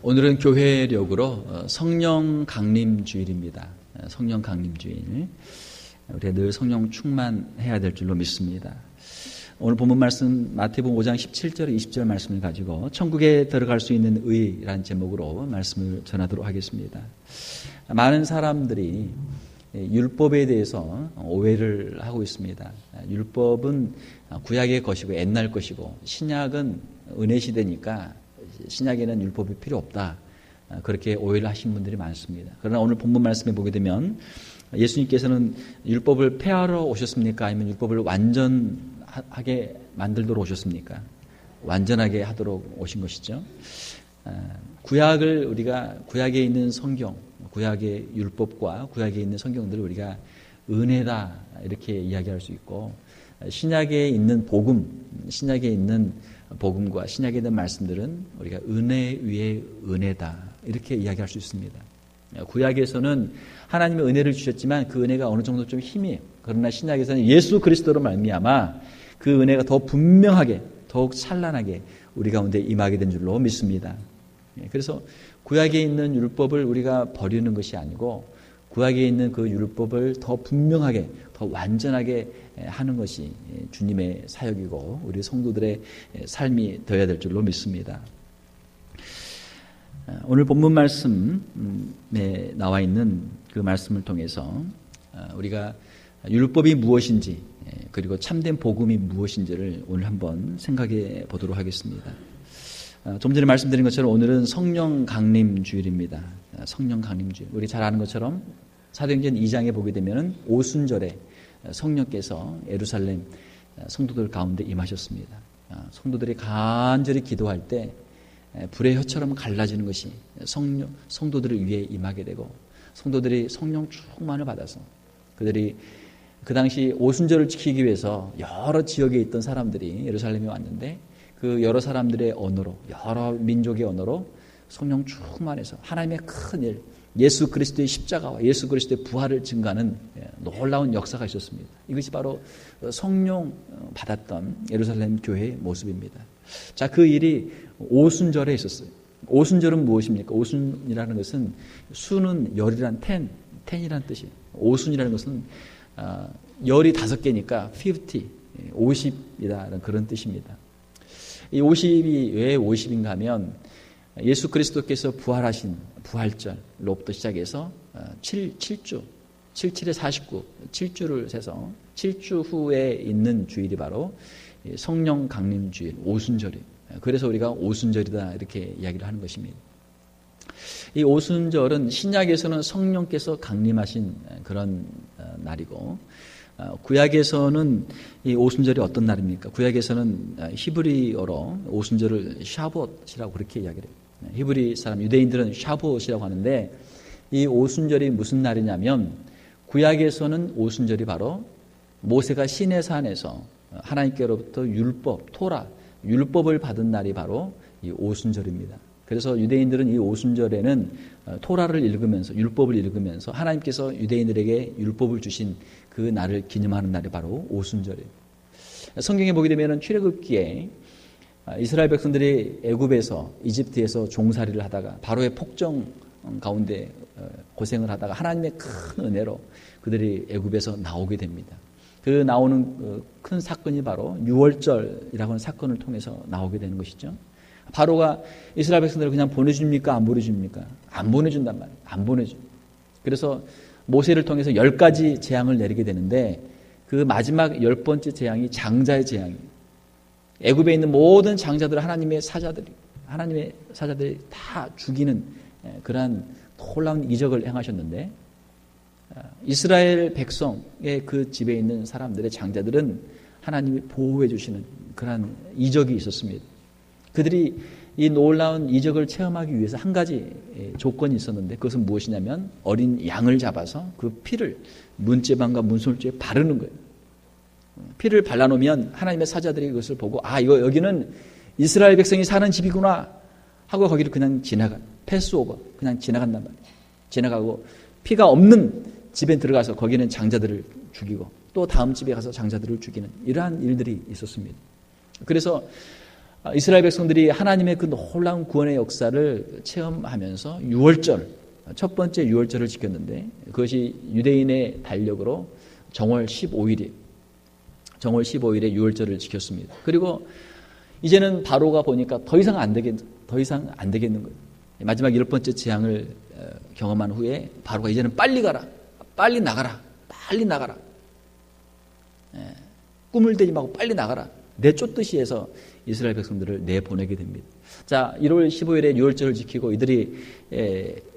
오늘은 교회력으로 성령 강림 주일입니다. 성령 강림 주일. 우리가 늘 성령 충만해야 될 줄로 믿습니다. 오늘 본문 말씀 마태복음 5장 17절 20절 말씀을 가지고 천국에 들어갈 수 있는 의라는 제목으로 말씀을 전하도록 하겠습니다. 많은 사람들이 율법에 대해서 오해를 하고 있습니다. 율법은 구약의 것이고 옛날 것이고 신약은 은혜 시대니까 신약에는 율법이 필요 없다. 그렇게 오해를 하신 분들이 많습니다. 그러나 오늘 본문 말씀에 보게 되면 예수님께서는 율법을 폐하러 오셨습니까? 아니면 율법을 완전하게 만들도록 오셨습니까? 완전하게 하도록 오신 것이죠. 구약을 우리가 구약에 있는 성경, 구약의 율법과 구약에 있는 성경들을 우리가 은혜다 이렇게 이야기할 수 있고 신약에 있는 복음, 신약에 있는 복음과 신약에 있는 말씀들은 우리가 은혜 위에 은혜다 이렇게 이야기할 수 있습니다. 구약에서는 하나님의 은혜를 주셨지만 그 은혜가 어느 정도 좀 희미해요. 그러나 신약에서는 예수 그리스도로 말미암아 그 은혜가 더 분명하게 더욱 찬란하게 우리 가운데 임하게 된 줄로 믿습니다. 그래서 구약에 있는 율법을 우리가 버리는 것이 아니고 구약에 있는 그 율법을 더 분명하게 더 완전하게 하는 것이 주님의 사역이고 우리 성도들의 삶이 되어야 될 줄로 믿습니다. 오늘 본문 말씀에 나와 있는 그 말씀을 통해서 우리가 율법이 무엇인지 그리고 참된 복음이 무엇인지를 오늘 한번 생각해 보도록 하겠습니다. 좀 전에 말씀드린 것처럼 오늘은 성령 강림 주일입니다. 성령 강림 주일. 우리 잘 아는 것처럼 사도행전 2장에 보게 되면 오순절에 성령께서 예루살렘 성도들 가운데 임하셨습니다. 성도들이 간절히 기도할 때 불의 혀처럼 갈라지는 것이 성도들을 위해 임하게 되고 성도들이 성령 충만을 받아서 그들이 그 당시 오순절을 지키기 위해서 여러 지역에 있던 사람들이 예루살렘에 왔는데 그 여러 사람들의 언어로 여러 민족의 언어로 성령 충만해서 하나님의 큰 일 예수 그리스도의 십자가와 예수 그리스도의 부활을 증가하는 놀라운 역사가 있었습니다. 이것이 바로 성령 받았던 예루살렘 교회의 모습입니다. 자, 그 일이 오순절에 있었어요. 오순절은 무엇입니까? 오순이라는 것은 수는 열이란 텐이라는 뜻이에요. 오순이라는 것은 열이 5개니까 50이라는 그런 뜻입니다. 이 50이 왜 50인가 하면 예수 그리스도께서 부활하신 부활절로부터 시작해서 7주, 77에 49, 7주를 세서 7주 후에 있는 주일이 바로 성령 강림 주일, 오순절이에요. 그래서 우리가 오순절이다 이렇게 이야기를 하는 것입니다. 이 오순절은 신약에서는 성령께서 강림하신 그런 날이고 구약에서는 이 오순절이 어떤 날입니까? 구약에서는 히브리어로 오순절을 샤봇이라고 그렇게 이야기를 해요. 히브리 사람 유대인들은 샤봇이라고 하는데 이 오순절이 무슨 날이냐면 구약에서는 오순절이 바로 모세가 시내산에서 하나님께로부터 율법, 토라, 율법을 받은 날이 바로 이 오순절입니다. 그래서 유대인들은 이 오순절에는 토라를 읽으면서 율법을 읽으면서 하나님께서 유대인들에게 율법을 주신 그 날을 기념하는 날이 바로 오순절이에요. 성경에 보게 되면 출애굽기에 이스라엘 백성들이 애굽에서 이집트에서 종살이를 하다가 바로의 폭정 가운데 고생을 하다가 하나님의 큰 은혜로 그들이 애굽에서 나오게 됩니다. 그 나오는 큰 사건이 바로 유월절이라고 하는 사건을 통해서 나오게 되는 것이죠. 바로가 이스라엘 백성들을 그냥 보내줍니까? 안 보내줍니까? 안 보내준단 말이에요. 안 보내줘. 그래서 모세를 통해서 10가지 재앙을 내리게 되는데 그 마지막 10번째 재앙이 장자의 재앙이에요. 애굽에 있는 모든 장자들을 하나님의 사자들이 다 죽이는 그러한 놀라운 이적을 행하셨는데 이스라엘 백성의 그 집에 있는 사람들의 장자들은 하나님이 보호해 주시는 그러한 이적이 있었습니다. 그들이 이 놀라운 이적을 체험하기 위해서 한 가지 조건이 있었는데 그것은 무엇이냐면 어린 양을 잡아서 그 피를 문제방과 문설주에 바르는 거예요. 피를 발라놓으면 하나님의 사자들이 그것을 보고 여기는 이스라엘 백성이 사는 집이구나 하고 거기를 그냥 패스오버 그냥 지나간단 말이에요. 지나가고 피가 없는 집에 들어가서 거기는 장자들을 죽이고 또 다음 집에 가서 장자들을 죽이는 이러한 일들이 있었습니다. 그래서 이스라엘 백성들이 하나님의 그 놀라운 구원의 역사를 체험하면서 유월절, 첫 번째 유월절을 지켰는데 그것이 유대인의 달력으로 정월 15일에 유월절을 지켰습니다. 그리고 이제는 바로가 보니까 더 이상 안 되겠는 거예요. 마지막 10번째 재앙을 경험한 후에 바로가 이제는 빨리 가라, 빨리 나가라. 꿈을 대지 말고 빨리 나가라. 내쫓듯이 해서 이스라엘 백성들을 내보내게 됩니다. 자, 1월 15일에 유월절을 지키고 이들이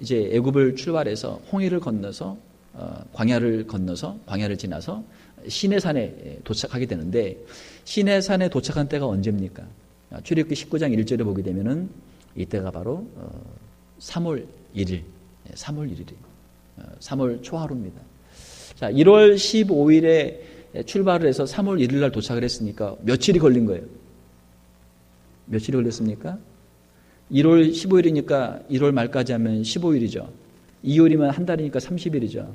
이제 애굽을 출발해서 홍해를 건너서 광야를 지나서 시내산에 도착하게 되는데 시내산에 도착한 때가 언제입니까? 출애굽기 19장 1절에 보게 되면은 이때가 바로 3월 1일, 3월 초하루입니다. 자, 1월 15일에 출발을 해서 3월 1일 날 도착을 했으니까 며칠이 걸린 거예요? 며칠이 걸렸습니까? 1월 15일이니까 1월 말까지 하면 15일이죠. 2월이면 한 달이니까 30일이죠.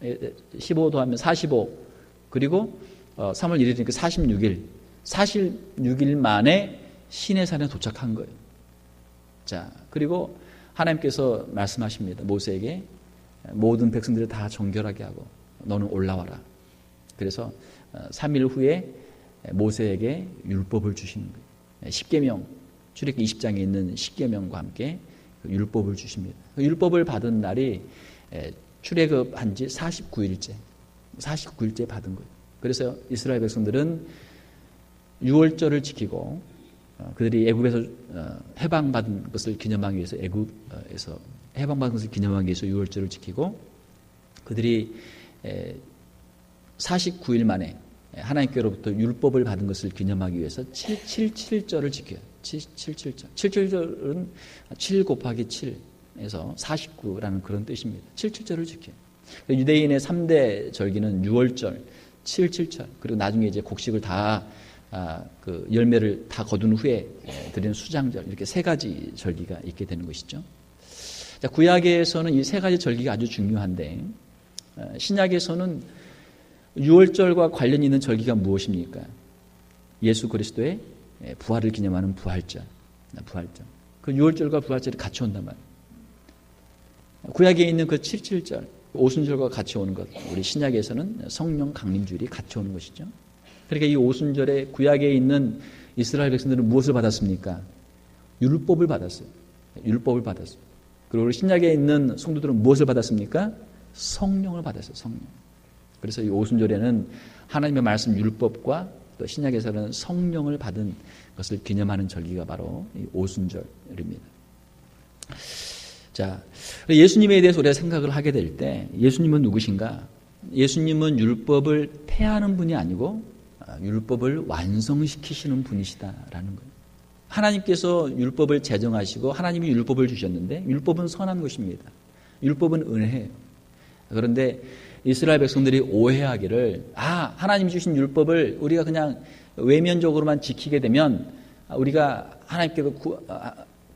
15도 하면 45. 그리고 3월 1일이니까 46일. 46일 만에 시내산에 도착한 거예요. 자, 그리고 하나님께서 말씀하십니다. 모세에게 모든 백성들을 다 정결하게 하고 너는 올라와라. 그래서 3일 후에 모세에게 율법을 주시는 거예요. 십계명, 출애굽기 20장에 있는 십계명과 함께 율법을 주십니다. 율법을 받은 날이 출애굽한 지 49일째 받은 거예요. 그래서 이스라엘 백성들은 유월절을 지키고 그들이 애굽에서 해방받은 것을 기념하기 위해서 애굽에서 해방받은 것을 기념하기 위해서 유월절을 지키고 그들이 49일 만에 하나님께로부터 율법을 받은 것을 기념하기 위해서 777절을 지켜요. 777절. 777절은 7 곱하기 7에서 49라는 그런 뜻입니다. 777절을 지켜요. 유대인의 3대 절기는 유월절, 777절, 그리고 나중에 이제 곡식을 다 그 열매를 다 거둔 후에 드리는 수장절, 이렇게 세 가지 절기가 있게 되는 것이죠. 자, 구약에서는 이 세 가지 절기가 아주 중요한데 신약에서는 유월절과 관련이 있는 절기가 무엇입니까? 예수 그리스도의 부활을 기념하는 부활절. 그 유월절과 부활절이 같이 온단 말이에요. 구약에 있는 그 77절, 오순절과 같이 오는 것, 우리 신약에서는 성령 강림주일이 같이 오는 것이죠. 그러니까 이 오순절에 구약에 있는 이스라엘 백성들은 무엇을 받았습니까? 율법을 받았어요. 그리고 우리 신약에 있는 성도들은 무엇을 받았습니까? 성령을 받았어요. 성령. 그래서 이 오순절에는 하나님의 말씀 율법과 또 신약에서는 성령을 받은 것을 기념하는 절기가 바로 이 오순절입니다. 자, 예수님에 대해서 우리가 생각을 하게 될 때 예수님은 누구신가? 예수님은 율법을 폐하는 분이 아니고 율법을 완성시키시는 분이시다라는 거예요. 하나님께서 율법을 제정하시고 하나님이 율법을 주셨는데 율법은 선한 것입니다. 율법은 은혜예요. 그런데 이스라엘 백성들이 오해하기를 하나님이 주신 율법을 우리가 그냥 외면적으로만 지키게 되면 우리가 하나님께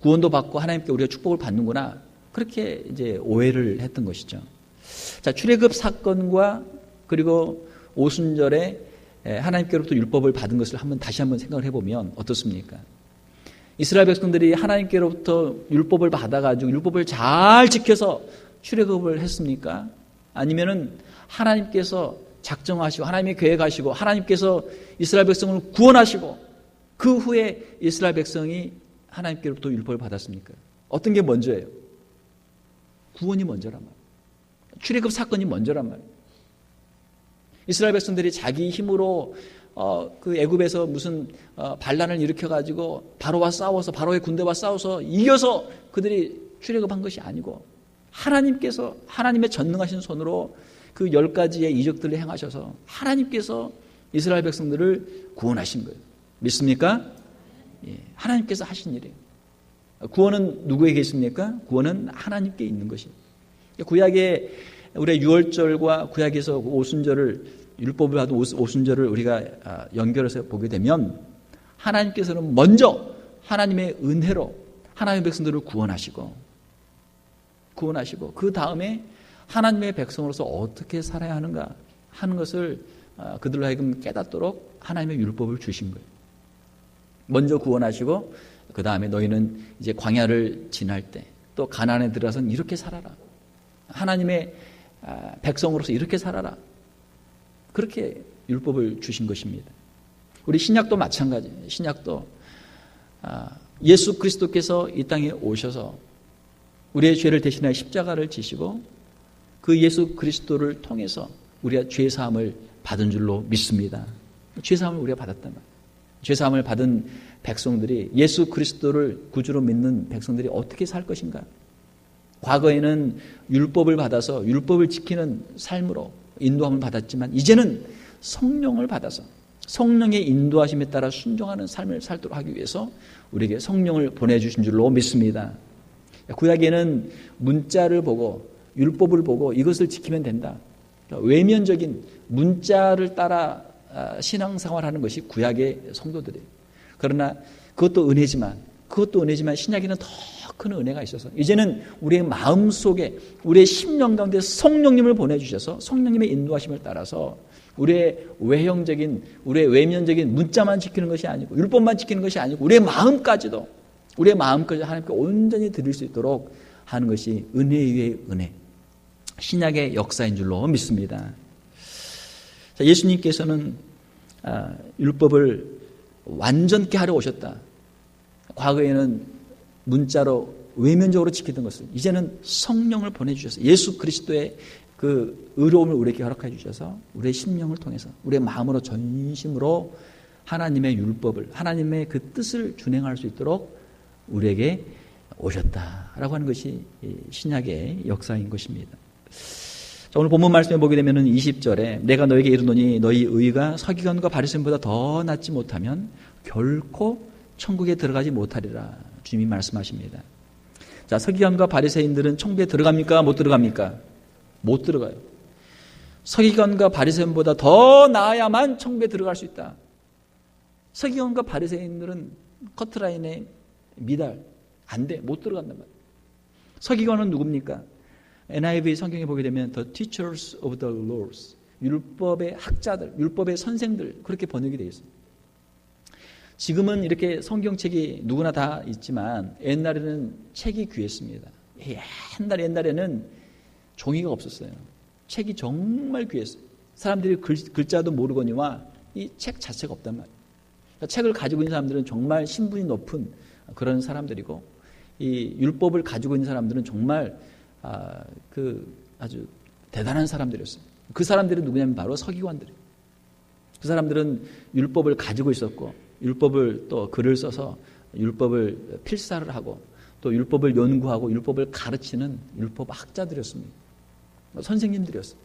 구원도 받고 하나님께 우리가 축복을 받는구나. 그렇게 이제 오해를 했던 것이죠. 자, 출애굽 사건과 그리고 오순절에 하나님께로부터 율법을 받은 것을 다시 한번 생각을 해보면 어떻습니까? 이스라엘 백성들이 하나님께로부터 율법을 받아가지고 율법을 잘 지켜서 출애굽을 했습니까? 아니면은 하나님께서 작정하시고 하나님의 계획하시고 하나님께서 이스라엘 백성을 구원하시고 그 후에 이스라엘 백성이 하나님께로부터 율법을 받았습니까? 어떤 게 먼저예요? 구원이 먼저란 말이에요. 출애굽 사건이 먼저란 말이에요. 이스라엘 백성들이 자기 힘으로 그 애굽에서 무슨 반란을 일으켜가지고 바로와 싸워서 바로의 군대와 싸워서 이겨서 그들이 출애굽한 것이 아니고 하나님께서 하나님의 전능하신 손으로 그 10가지의 이적들을 행하셔서 하나님께서 이스라엘 백성들을 구원하신 거예요. 믿습니까? 예, 하나님께서 하신 일이에요. 구원은 누구에게 있습니까? 구원은 하나님께 있는 것입니다. 구약의 우리의 유월절과 구약에서 오순절을 율법을 받은 오순절을 우리가 연결해서 보게 되면 하나님께서는 먼저 하나님의 은혜로 하나님의 백성들을 구원하시고 그 다음에 하나님의 백성으로서 어떻게 살아야 하는가 하는 것을 그들로 하여금 깨닫도록 하나님의 율법을 주신 거예요. 먼저 구원하시고 그 다음에 너희는 이제 광야를 지날 때 또 가나안에 들어가서는 이렇게 살아라. 하나님의 백성으로서 이렇게 살아라. 그렇게 율법을 주신 것입니다. 우리 신약도 마찬가지예요. 신약도 예수 그리스도께서 이 땅에 오셔서 우리의 죄를 대신하여 십자가를 지시고 그 예수 그리스도를 통해서 우리가 죄사함을 받은 줄로 믿습니다. 죄사함을 우리가 받았단 말이에요. 죄사함을 받은 백성들이 예수 그리스도를 구주로 믿는 백성들이 어떻게 살 것인가? 과거에는 율법을 받아서 율법을 지키는 삶으로 인도함을 받았지만 이제는 성령을 받아서 성령의 인도하심에 따라 순종하는 삶을 살도록 하기 위해서 우리에게 성령을 보내주신 줄로 믿습니다. 구약에는 문자를 보고 율법을 보고 이것을 지키면 된다. 외면적인 문자를 따라 신앙생활하는 것이 구약의 성도들이에요. 그러나 그것도 은혜지만 신약에는 더 큰 은혜가 있어서 이제는 우리의 마음속에 우리의 심령 가운데 성령님을 보내주셔서 성령님의 인도하심을 따라서 우리의 외면적인 문자만 지키는 것이 아니고 율법만 지키는 것이 아니고 우리의 마음까지도 하나님께 온전히 드릴 수 있도록 하는 것이 은혜 위의 은혜, 신약의 역사인 줄로 믿습니다. 자, 예수님께서는 율법을 완전케 하려 오셨다. 과거에는 문자로 외면적으로 지키던 것을 이제는 성령을 보내주셔서 예수 그리스도의 그 의로움을 우리에게 허락해 주셔서 우리의 심령을 통해서 우리의 마음으로 전심으로 하나님의 율법을 하나님의 그 뜻을 준행할 수 있도록 우리에게 오셨다라고 하는 것이 신약의 역사인 것입니다. 자, 오늘 본문 말씀에 보게 되면 20절에 내가 너에게 이르노니 너희 의가 서기관과 바리새인보다 더 낫지 못하면 결코 천국에 들어가지 못하리라 주님이 말씀하십니다. 자, 서기관과 바리새인들은 천국에 들어갑니까? 못 들어갑니까? 못 들어가요. 서기관과 바리새인보다 더 나아야만 천국에 들어갈 수 있다. 서기관과 바리새인들은 커트라인에 미달 안 돼. 못 들어간단 말이에요. 서기관은 누굽니까? NIV 성경에 보게 되면 The teachers of the laws, 율법의 학자들, 율법의 선생들 그렇게 번역이 되어 있습니다. 지금은 이렇게 성경책이 누구나 다 있지만 옛날에는 책이 귀했습니다. 옛날에는 종이가 없었어요. 책이 정말 귀했어요. 사람들이 글자도 모르거니와 이 책 자체가 없단 말이에요. 그러니까 책을 가지고 있는 사람들은 정말 신분이 높은 그런 사람들이고 이 율법을 가지고 있는 사람들은 정말 아주 대단한 사람들이었어요. 그 사람들이 누구냐면 바로 서기관들이에요. 그 사람들은 율법을 가지고 있었고 율법을 또 글을 써서 율법을 필사를 하고 또 율법을 연구하고 율법을 가르치는 율법 학자들이었습니다. 선생님들이었어요.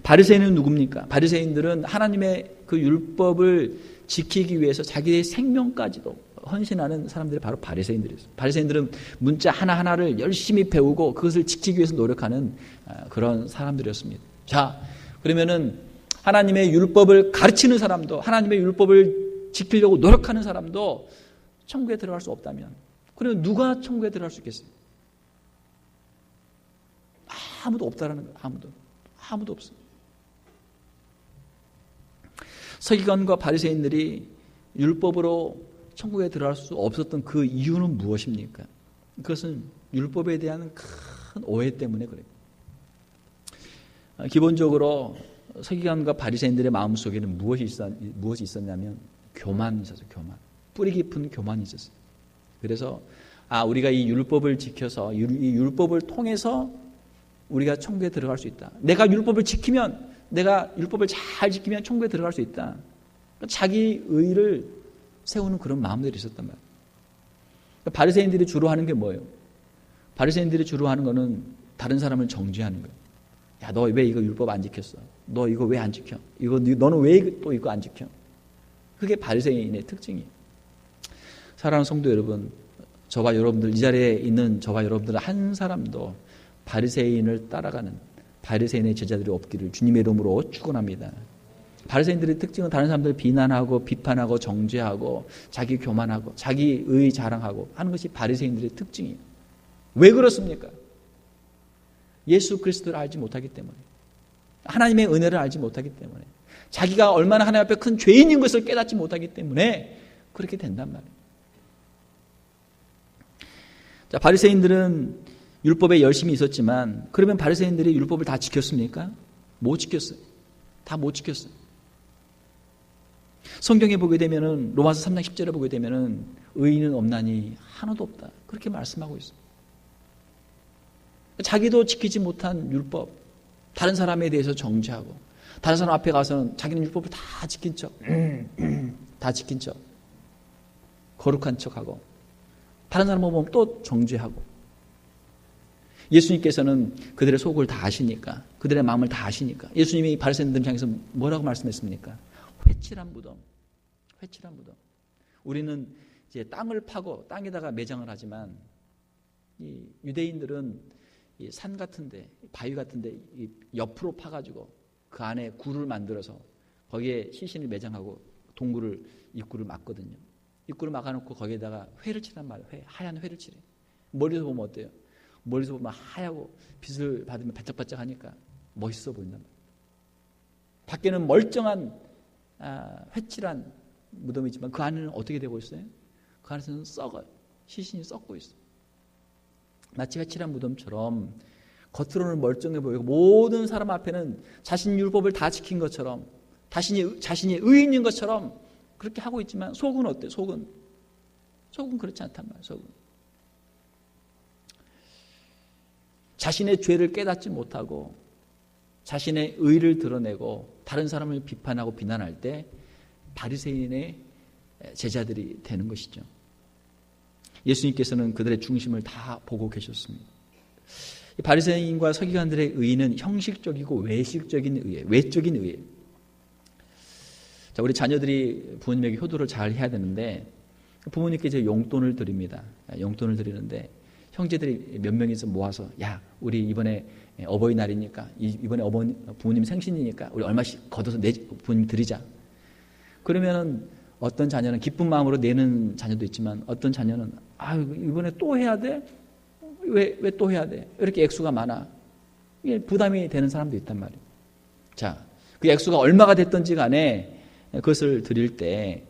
바리새인은 누굽니까? 바리새인들은 하나님의 그 율법을 지키기 위해서 자기의 생명까지도 헌신하는 사람들이 바로 바리새인들이었어요. 바리새인들은 문자 하나하나를 열심히 배우고 그것을 지키기 위해서 노력하는 그런 사람들이었습니다. 자, 그러면은 하나님의 율법을 가르치는 사람도 하나님의 율법을 지키려고 노력하는 사람도 천국에 들어갈 수 없다면 그러면 누가 천국에 들어갈 수 있겠어요? 아무도 없다라는 거예요. 아무도 없어요. 서기관과 바리새인들이 율법으로 천국에 들어갈 수 없었던 그 이유는 무엇입니까? 그것은 율법에 대한 큰 오해 때문에 그래요. 기본적으로 서기관과 바리새인들의 마음속에는 무엇이 있었냐면 교만이 있었어요. 뿌리 깊은 교만이 있었어요. 그래서 우리가 이 율법을 지켜서 이 율법을 통해서 우리가 천국에 들어갈 수 있다. 내가 율법을 잘 지키면 천국에 들어갈 수 있다. 자기 의를 세우는 그런 마음들이 있었단 말이에요. 바리새인들이 주로 하는 게 뭐예요? 바리새인들이 주로 하는 거는 다른 사람을 정죄하는 거예요. 야, 너 왜 이거 율법 안 지켰어? 너 이거 왜 안 지켜? 너는 왜 또 이거 안 지켜? 그게 바리새인의 특징이에요. 사랑하는 성도 여러분, 저와 여러분들, 이 자리에 있는 저와 여러분들 한 사람도 바리새인을 따라가는 바리새인의 제자들이 없기를 주님의 이름으로 축원합니다. 바리새인들의 특징은 다른 사람들을 비난하고 비판하고 정죄하고 자기 교만하고 자기의 자랑하고 하는 것이 바리새인들의 특징이에요. 왜 그렇습니까? 예수 그리스도를 알지 못하기 때문에, 하나님의 은혜를 알지 못하기 때문에, 자기가 얼마나 하나님 앞에 큰 죄인인 것을 깨닫지 못하기 때문에 그렇게 된단 말이에요. 자, 바리새인들은 율법에 열심히 있었지만 그러면 바리새인들이 율법을 다 지켰습니까? 못 지켰어요. 다 못 지켰어요. 성경에 보게 되면은 로마서 3장 10절에 보게 되면은 의인은 없나니 하나도 없다. 그렇게 말씀하고 있어요. 자기도 지키지 못한 율법, 다른 사람에 대해서 정죄하고 다른 사람 앞에 가서는 자기는 율법을 다 지킨 척, 다 지킨 척, 거룩한 척하고 다른 사람 보면 또 정죄하고. 예수님께서는 그들의 속을 다 아시니까, 그들의 마음을 다 아시니까 예수님이 바리새인들 향해서 뭐라고 말씀했습니까? 회칠한 무덤, 회칠한 무덤. 우리는 이제 땅을 파고 땅에다가 매장을 하지만 이 유대인들은 이 산 같은데, 바위 같은데 이 옆으로 파가지고 그 안에 굴을 만들어서 거기에 시신을 매장하고 동굴을 입구를 막거든요. 입구를 막아놓고 거기에다가 회를 칠란 말이에요. 하얀 회를 칠해. 멀리서 보면 어때요? 멀리서 보면 하얗고 빛을 받으면 반짝반짝하니까 멋있어 보인단 말이에요. 밖에는 멀쩡한 회칠한 무덤이지만 그 안에는 어떻게 되고 있어요? 그 안에서는 썩어요. 시신이 썩고 있어요. 마치 회칠한 무덤처럼 겉으로는 멀쩡해 보이고 모든 사람 앞에는 자신 율법을 다 지킨 것처럼 자신이 의인인 것처럼 그렇게 하고 있지만 속은 어때요? 속은 그렇지 않단 말이에요. 속은 자신의 죄를 깨닫지 못하고 자신의 의를 드러내고 다른 사람을 비판하고 비난할 때 바리새인의 제자들이 되는 것이죠. 예수님께서는 그들의 중심을 다 보고 계셨습니다. 바리새인과 서기관들의 의는 형식적이고 외식적인 의예요. 외적인 의예요. 자, 우리 자녀들이 부모님에게 효도를 잘 해야 되는데 부모님께 이제 용돈을 드립니다. 용돈을 드리는데 형제들이 몇 명이서 모아서 야, 우리 이번에 어버이날이니까 이번에 부모님 생신이니까 우리 얼마씩 걷어서 부모님 드리자. 그러면은 어떤 자녀는 기쁜 마음으로 내는 자녀도 있지만 어떤 자녀는 이번에 또 해야 돼? 왜 또 해야 돼? 이렇게 액수가 많아. 이게 부담이 되는 사람도 있단 말이에요. 자, 그 액수가 얼마가 됐든지 간에 그것을 드릴 때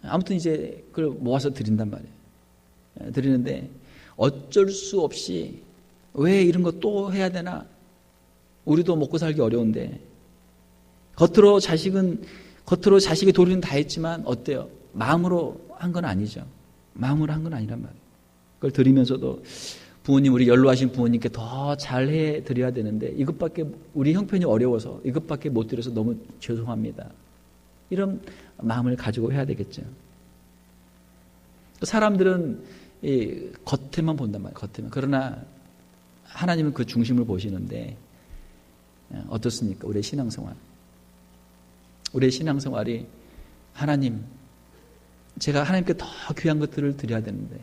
아무튼 이제 그걸 모아서 드린단 말이에요. 드리는데 어쩔 수 없이 왜 이런 거 또 해야 되나? 우리도 먹고 살기 어려운데 겉으로 자식의 도리는 다 했지만 어때요? 마음으로 한 건 아니죠. 마음으로 한 건 아니란 말이에요. 그걸 드리면서도 부모님, 우리 연로하신 부모님께 더 잘해 드려야 되는데 이것밖에 우리 형편이 어려워서 이것밖에 못 드려서 너무 죄송합니다. 이런 마음을 가지고 해야 되겠죠. 사람들은 이 겉에만 본단 말이에요. 겉에만. 그러나 하나님은 그 중심을 보시는데 어떻습니까? 우리의 신앙생활. 우리의 신앙생활이 하나님, 제가 하나님께 더 귀한 것들을 드려야 되는데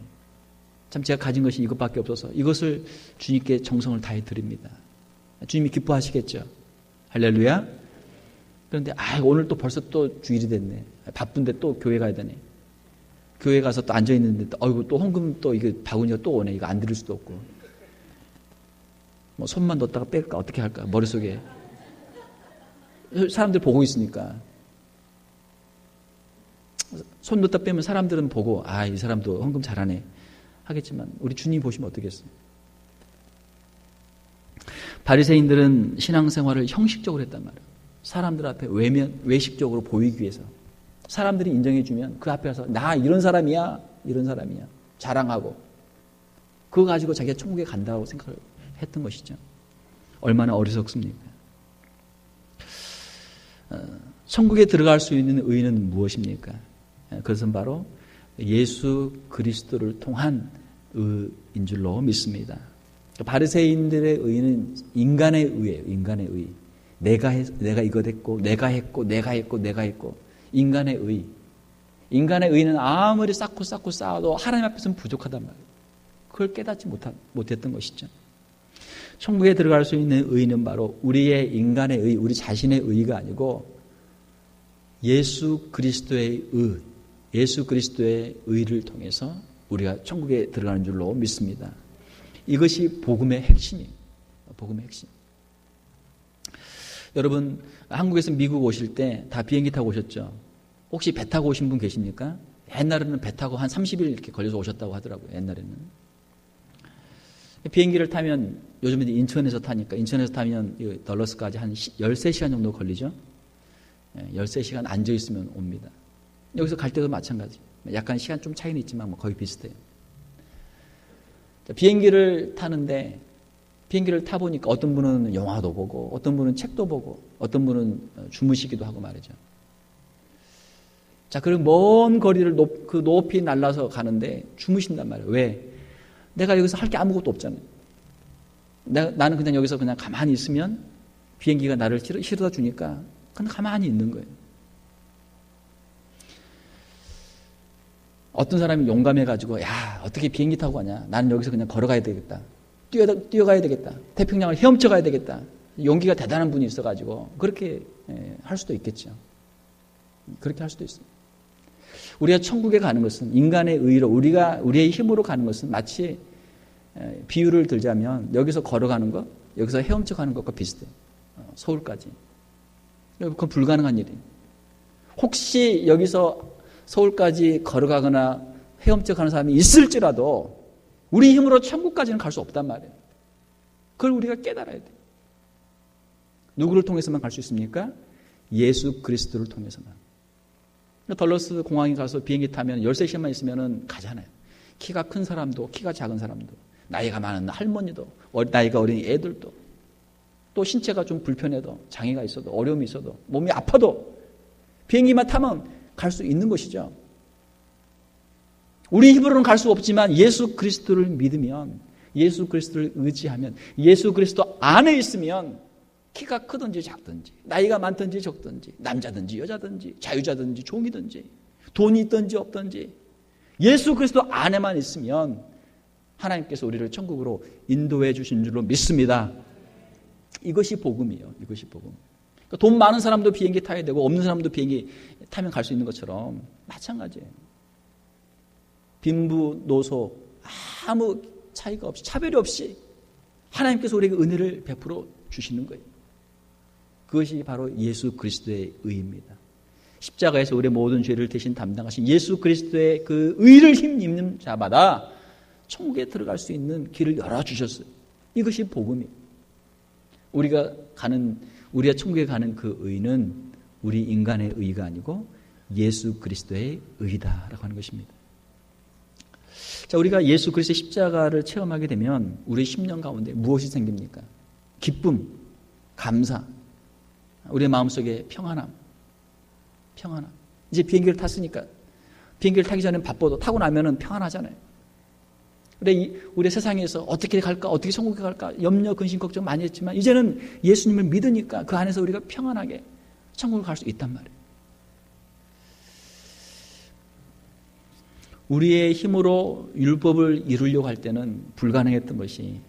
참 제가 가진 것이 이것밖에 없어서 이것을 주님께 정성을 다해 드립니다. 주님이 기뻐하시겠죠. 할렐루야. 그런데 오늘 또 벌써 또 주일이 됐네. 바쁜데 또 교회 가야 되네. 교회 가서 또 앉아 있는데 또 헌금 또 이거 바구니가 또 오네. 이거 안 드릴 수도 없고. 뭐 손만 넣었다가 뺄까 어떻게 할까 머릿속에. 사람들 보고 있으니까. 손 넣었다 빼면 사람들은 보고 이 사람도 헌금 잘하네 하겠지만 우리 주님 보시면 어떻겠어요? 바리새인들은 신앙생활을 형식적으로 했단 말이에요. 사람들 앞에 외식적으로 보이기 위해서 사람들이 인정해주면 그 앞에 가서 나 이런 사람이야 자랑하고 그거 가지고 자기가 천국에 간다고 생각을 했던 것이죠. 얼마나 어리석습니까? 천국에 들어갈 수 있는 의는 무엇입니까? 그것은 바로 예수 그리스도를 통한 의인 줄로 믿습니다. 바리새인들의 의는 인간의 의예요. 인간의 의. 내가 이거 했고 내가 했고 인간의 의. 인간의 의는 아무리 쌓고 쌓아도 하나님 앞에서는 부족하단 말이에요. 그걸 깨닫지 못했던 것이죠. 천국에 들어갈 수 있는 의는 바로 우리의 인간의 의, 우리 자신의 의가 아니고 예수 그리스도의 의, 예수 그리스도의 의를 통해서 우리가 천국에 들어가는 줄로 믿습니다. 이것이 복음의 핵심이에요. 복음의 핵심. 여러분 한국에서 미국 오실 때 다 비행기 타고 오셨죠? 혹시 배 타고 오신 분 계십니까? 옛날에는 배 타고 한 30일 이렇게 걸려서 오셨다고 하더라고요. 옛날에는. 비행기를 타면 요즘에 인천에서 타니까 인천에서 타면 덜러스까지 한 13시간 정도 걸리죠. 13시간 앉아있으면 옵니다. 여기서 갈 때도 마찬가지. 약간 시간 좀 차이는 있지만 뭐 거의 비슷해요. 비행기를 타는데 비행기를 타보니까 어떤 분은 영화도 보고 어떤 분은 책도 보고 어떤 분은 주무시기도 하고 말이죠. 자, 그럼 먼 거리를 그 높이 날라서 가는데 주무신단 말이에요. 왜? 내가 여기서 할 게 아무것도 없잖아요. 나는 그냥 여기서 그냥 가만히 있으면 비행기가 나를 실어다 주니까 그냥 가만히 있는 거예요. 어떤 사람이 용감해가지고 야 어떻게 비행기 타고 가냐. 나는 여기서 그냥 걸어가야 되겠다. 뛰어가야 되겠다. 태평양을 헤엄쳐 가야 되겠다. 용기가 대단한 분이 있어가지고 그렇게 할 수도 있겠죠. 그렇게 할 수도 있어요. 우리가 천국에 가는 것은 인간의 의로 우리의 힘으로 가는 것은 마치 비유를 들자면 여기서 걸어가는 것, 여기서 헤엄쳐 가는 것과 비슷해요. 서울까지. 그건 불가능한 일이에요. 혹시 여기서 서울까지 걸어가거나 헤엄쳐 가는 사람이 있을지라도 우리 힘으로 천국까지는 갈 수 없단 말이에요. 그걸 우리가 깨달아야 돼요. 누구를 통해서만 갈 수 있습니까? 예수 그리스도를 통해서만. 덜러스 공항에 가서 비행기 타면 13시간만 있으면 가잖아요. 키가 큰 사람도 키가 작은 사람도 나이가 많은 할머니도 나이가 어린 애들도 또 신체가 좀 불편해도 장애가 있어도 어려움이 있어도 몸이 아파도 비행기만 타면 갈 수 있는 것이죠. 우리 힘으로는 갈 수 없지만 예수 그리스도를 믿으면 예수 그리스도를 의지하면 예수 그리스도 안에 있으면 키가 크든지 작든지 나이가 많든지 적든지 남자든지 여자든지 자유자든지 종이든지 돈이 있든지 없든지 예수 그리스도 안에만 있으면 하나님께서 우리를 천국으로 인도해 주신 줄로 믿습니다. 이것이 복음이에요. 이것이 복음. 그러니까 돈 많은 사람도 비행기 타야 되고 없는 사람도 비행기 타면 갈 수 있는 것처럼 마찬가지예요. 빈부 노소 아무 차이가 없이 차별이 없이 하나님께서 우리에게 은혜를 베풀어 주시는 거예요. 그것이 바로 예수 그리스도의 의입니다. 십자가에서 우리의 모든 죄를 대신 담당하신 예수 그리스도의 그 의를 힘입는 자마다 천국에 들어갈 수 있는 길을 열어주셨어요. 이것이 복음이에요. 우리가 천국에 가는 그 의는 우리 인간의 의가 아니고 예수 그리스도의 의다라고 하는 것입니다. 자, 우리가 예수 그리스도의 십자가를 체험하게 되면 우리의 심령 가운데 무엇이 생깁니까? 기쁨, 감사, 우리의 마음속에 평안함. 이제 비행기를 탔으니까 비행기를 타기 전에는 바빠도 타고 나면은 평안하잖아요. 우리 세상에서 어떻게 갈까, 어떻게 천국에 갈까 염려, 근심, 걱정 많이 했지만 이제는 예수님을 믿으니까 그 안에서 우리가 평안하게 천국을 갈 수 있단 말이에요. 우리의 힘으로 율법을 이루려고 할 때는 불가능했던 것이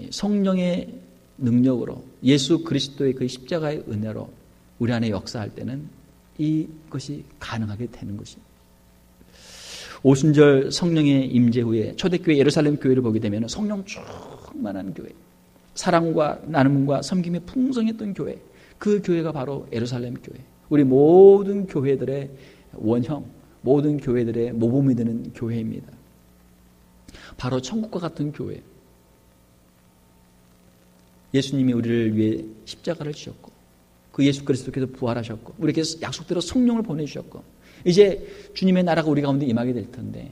성령의 능력으로 예수 그리스도의 그 십자가의 은혜로 우리 안에 역사할 때는 이것이 가능하게 되는 것입니다. 오순절 성령의 임재 후에 초대교회 예루살렘 교회를 보게 되면 성령 충만한 교회, 사랑과 나눔과 섬김이 풍성했던 교회, 그 교회가 바로 예루살렘 교회. 우리 모든 교회들의 원형, 모든 교회들의 모범이 되는 교회입니다. 바로 천국과 같은 교회. 예수님이 우리를 위해 십자가를 지셨고 그 예수 그리스도께서 부활하셨고 우리에게 약속대로 성령을 보내주셨고 이제 주님의 나라가 우리 가운데 임하게 될 텐데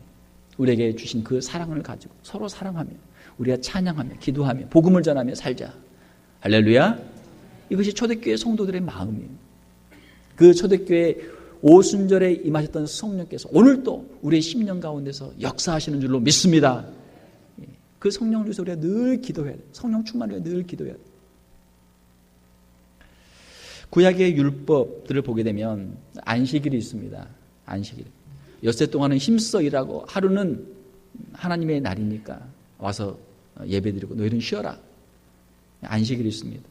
우리에게 주신 그 사랑을 가지고 서로 사랑하며 우리가 찬양하며 기도하며 복음을 전하며 살자. 할렐루야. 이것이 초대교회 성도들의 마음이에요. 그 초대교회 오순절에 임하셨던 성령께서 오늘도 우리의 심령 가운데서 역사하시는 줄로 믿습니다. 그 성령을 위해서 우리가 늘 기도해야 돼요. 성령 충만을 위해 늘 기도해야 돼요. 구약의 율법들을 보게 되면 안식일이 있습니다. 안식일. 엿새 동안은 힘써 일하고 하루는 하나님의 날이니까 와서 예배드리고 너희는 쉬어라. 안식일이 있습니다.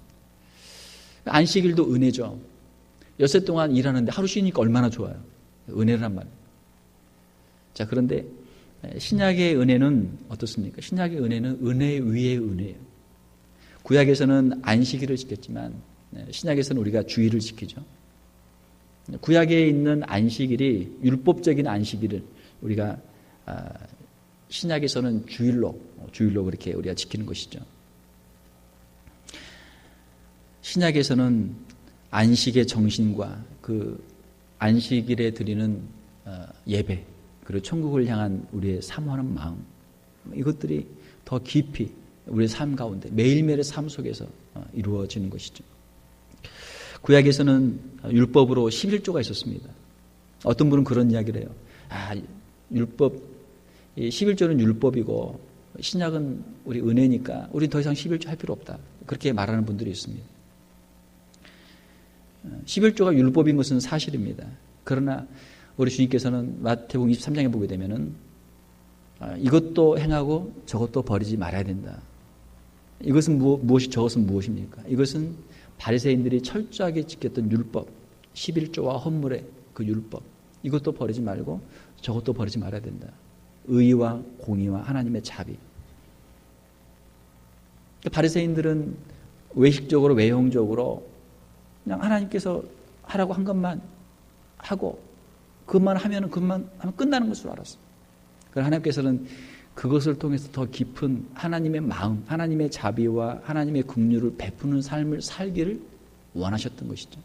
안식일도 은혜죠. 엿새 동안 일하는데 하루 쉬니까 얼마나 좋아요. 은혜란 말이에요. 자, 그런데 신약의 은혜는 어떻습니까? 신약의 은혜는 은혜 위의 은혜예요. 구약에서는 안식일을 지켰지만 신약에서는 우리가 주일을 지키죠. 구약에 있는 안식일이 율법적인 안식일을 우리가 신약에서는 주일로 그렇게 우리가 지키는 것이죠. 신약에서는 안식의 정신과 그 안식일에 드리는 예배 그리고 천국을 향한 우리의 사모하는 마음 이것들이 더 깊이 우리의 삶 가운데 매일매일의 삶 속에서 이루어지는 것이죠. 구약에서는 율법으로 11조가 있었습니다. 어떤 분은 그런 이야기를 해요. 율법 11조는 율법이고 신약은 우리 은혜니까 우리 더 이상 11조 할 필요 없다. 그렇게 말하는 분들이 있습니다. 11조가 율법인 것은 사실입니다. 그러나 우리 주님께서는 마태복음 23장에 보게 되면은 이것도 행하고 저것도 버리지 말아야 된다. 이것은 무엇이 저것은 무엇입니까? 이것은 바리새인들이 철저하게 지켰던 율법, 11조와 헌물의 그 율법 이것도 버리지 말고 저것도 버리지 말아야 된다. 의와 공의와 하나님의 자비. 바리새인들은 외식적으로 외형적으로 그냥 하나님께서 하라고 한 것만 하고 그것만 하면 끝나는 것으로 알았어요. 그러나 하나님께서는 그것을 통해서 더 깊은 하나님의 마음, 하나님의 자비와 하나님의 긍휼을 베푸는 삶을 살기를 원하셨던 것이죠.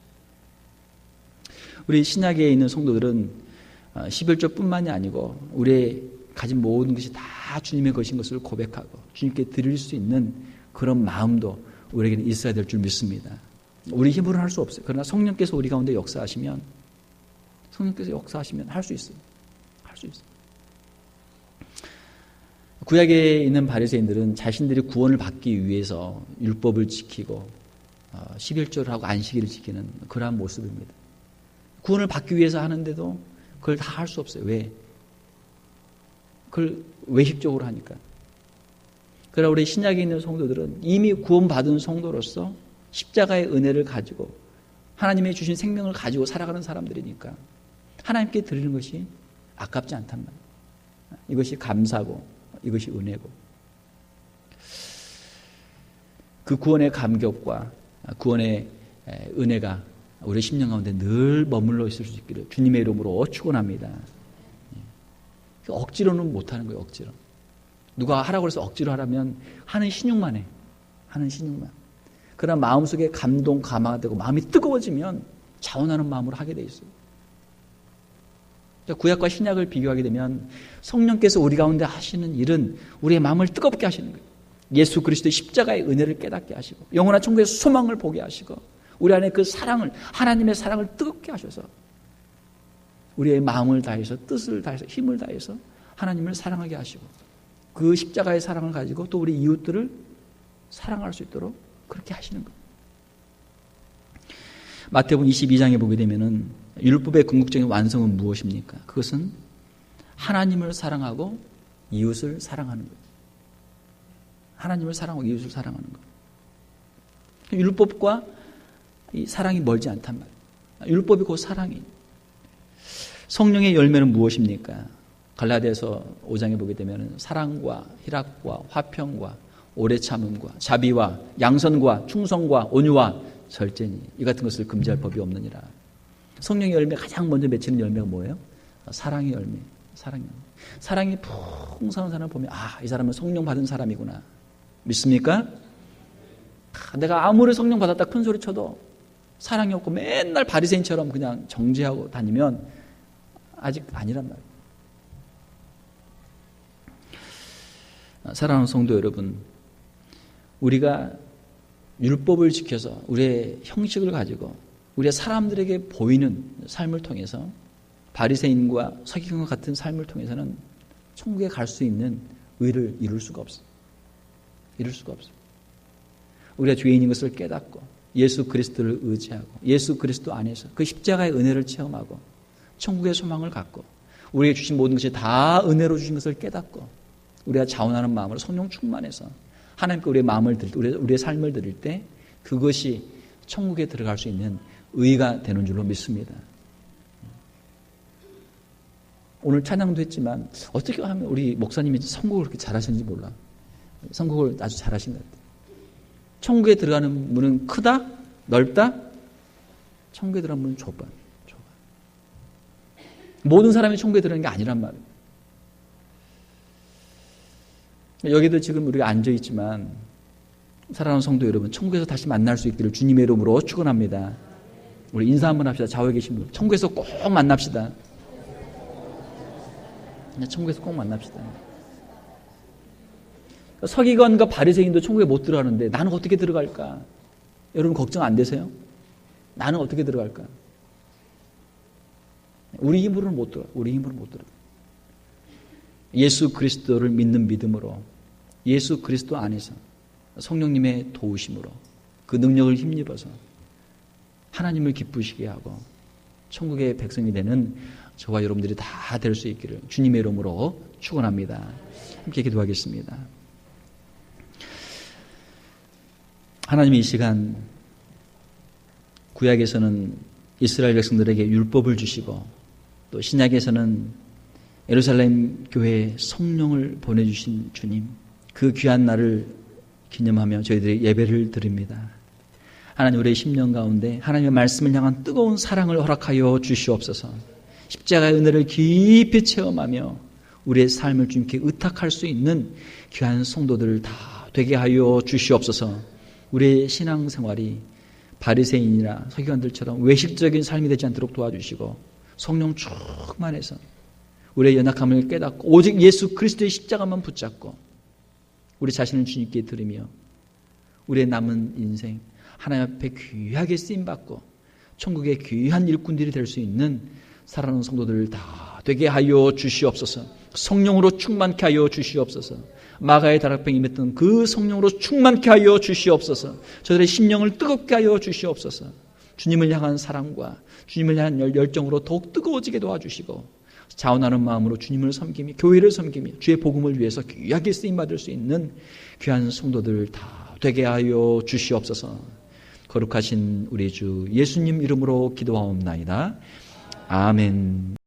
우리 신약에 있는 성도들은 11조뿐만이 아니고 우리의 가진 모든 것이 다 주님의 것인 것을 고백하고 주님께 드릴 수 있는 그런 마음도 우리에게는 있어야 될 줄 믿습니다. 우리 힘으로는 할 수 없어요. 그러나 성령께서 우리 가운데 역사하시면 할 수 있어요. 할 수 있어요. 구약에 있는 바리새인들은 자신들이 구원을 받기 위해서 율법을 지키고 11조를 하고 안식일을 지키는 그러한 모습입니다. 구원을 받기 위해서 하는데도 그걸 다 할 수 없어요. 왜? 그걸 외식적으로 하니까. 그러나 우리 신약에 있는 성도들은 이미 구원받은 성도로서 십자가의 은혜를 가지고 하나님의 주신 생명을 가지고 살아가는 사람들이니까 하나님께 드리는 것이 아깝지 않단 말이에요. 이것이 감사고 이것이 은혜고 그 구원의 감격과 구원의 은혜가 우리 심령 가운데 늘 머물러 있을 수 있기를 주님의 이름으로 축원합니다. 억지로는 못하는 거예요. 억지로. 누가 하라고 해서 억지로 하라면 하는 신용만 해. 하는 신용만. 그러나 마음속에 감동, 감화가 되고 마음이 뜨거워지면 자원하는 마음으로 하게 돼 있어요. 구약과 신약을 비교하게 되면 성령께서 우리 가운데 하시는 일은 우리의 마음을 뜨겁게 하시는 거예요. 예수 그리스도의 십자가의 은혜를 깨닫게 하시고 영원한 천국의 소망을 보게 하시고 우리 안에 그 사랑을 하나님의 사랑을 뜨겁게 하셔서 우리의 마음을 다해서 뜻을 다해서 힘을 다해서 하나님을 사랑하게 하시고 그 십자가의 사랑을 가지고 또 우리 이웃들을 사랑할 수 있도록 그렇게 하시는 거예요. 마태복음 22장에 보게 되면은 율법의 궁극적인 완성은 무엇입니까? 그것은 하나님을 사랑하고 이웃을 사랑하는 거예요. 하나님을 사랑하고 이웃을 사랑하는 거예요. 율법과 이 사랑이 멀지 않단 말이에요. 율법이 곧 사랑이에요. 성령의 열매는 무엇입니까? 갈라디아서 5장에 보게 되면 사랑과 희락과 화평과 오래 참음과 자비와 양선과 충성과 온유와 절제니 이 같은 것을 금지할 법이 없느니라. 성령의 열매 가장 먼저 맺히는 열매가 뭐예요? 사랑의 열매. 사랑이 풍성한 사람을 보면 이 사람은 성령 받은 사람이구나. 믿습니까? 내가 아무리 성령 받았다 큰 소리 쳐도 사랑이 없고 맨날 바리새인처럼 그냥 정죄하고 다니면 아직 아니란 말이에요. 사랑하는 성도 여러분, 우리가 율법을 지켜서 우리의 형식을 가지고 우리가 사람들에게 보이는 삶을 통해서 바리새인과 서기관과 같은 삶을 통해서는 천국에 갈 수 있는 의를 이룰 수가 없어요. 우리가 죄인인 것을 깨닫고 예수 그리스도를 의지하고 예수 그리스도 안에서 그 십자가의 은혜를 체험하고 천국의 소망을 갖고 우리에게 주신 모든 것이 다 은혜로 주신 것을 깨닫고 우리가 자원하는 마음으로 성령 충만해서 하나님께 우리의 마음을 우리의 삶을 드릴 때 그것이 천국에 들어갈 수 있는 의가 되는 줄로 믿습니다. 오늘 찬양도 했지만 어떻게 하면 우리 목사님이 선곡을 그렇게 잘하시는지 몰라. 선곡을 아주 잘하신 것 같아요. 천국에 들어가는 문은 크다? 넓다? 천국에 들어가는 문은 좁아. 모든 사람이 천국에 들어가는 게 아니란 말이에요. 여기도 지금 우리가 앉아있지만 사랑하는 성도 여러분, 천국에서 다시 만날 수 있기를 주님의 이름으로 축원합니다. 우리 인사 한번 합시다. 좌우에 계신 분, 천국에서 꼭 만납시다. 천국에서 꼭 만납시다. 서기관과 바리새인도 천국에 못 들어가는데 나는 어떻게 들어갈까? 여러분 걱정 안 되세요? 나는 어떻게 들어갈까? 우리 힘으로는 못 들어가. 우리 힘으로는 못 들어가. 예수 그리스도를 믿는 믿음으로, 예수 그리스도 안에서 성령님의 도우심으로 그 능력을 힘입어서 하나님을 기쁘시게 하고 천국의 백성이 되는 저와 여러분들이 다 될 수 있기를 주님의 이름으로 축원합니다. 함께 기도하겠습니다. 하나님, 이 시간 구약에서는 이스라엘 백성들에게 율법을 주시고 또 신약에서는 예루살렘 교회에 성령을 보내주신 주님, 그 귀한 날을 기념하며 저희들이 예배를 드립니다. 하나님, 우리의 심령 가운데 하나님의 말씀을 향한 뜨거운 사랑을 허락하여 주시옵소서. 십자가의 은혜를 깊이 체험하며 우리의 삶을 주님께 의탁할 수 있는 귀한 성도들 다 되게 하여 주시옵소서. 우리의 신앙생활이 바리새인이나 서기관들처럼 외식적인 삶이 되지 않도록 도와주시고 성령 충만해서 우리의 연약함을 깨닫고 오직 예수 그리스도의 십자가만 붙잡고 우리 자신을 주님께 드리며 우리의 남은 인생 하나님 앞에 귀하게 쓰임받고 천국의 귀한 일꾼들이 될 수 있는 살아가는 성도들을 다 되게 하여 주시옵소서. 성령으로 충만케 하여 주시옵소서. 마가의 다락방에 임했던 그 성령으로 충만케 하여 주시옵소서. 저들의 심령을 뜨겁게 하여 주시옵소서. 주님을 향한 사랑과 주님을 향한 열정으로 더욱 뜨거워지게 도와주시고 자원하는 마음으로 주님을 섬기며 교회를 섬기며 주의 복음을 위해서 귀하게 쓰임받을 수 있는 귀한 성도들 다 되게 하여 주시옵소서. 거룩하신 우리 주 예수님 이름으로 기도하옵나이다. 아멘.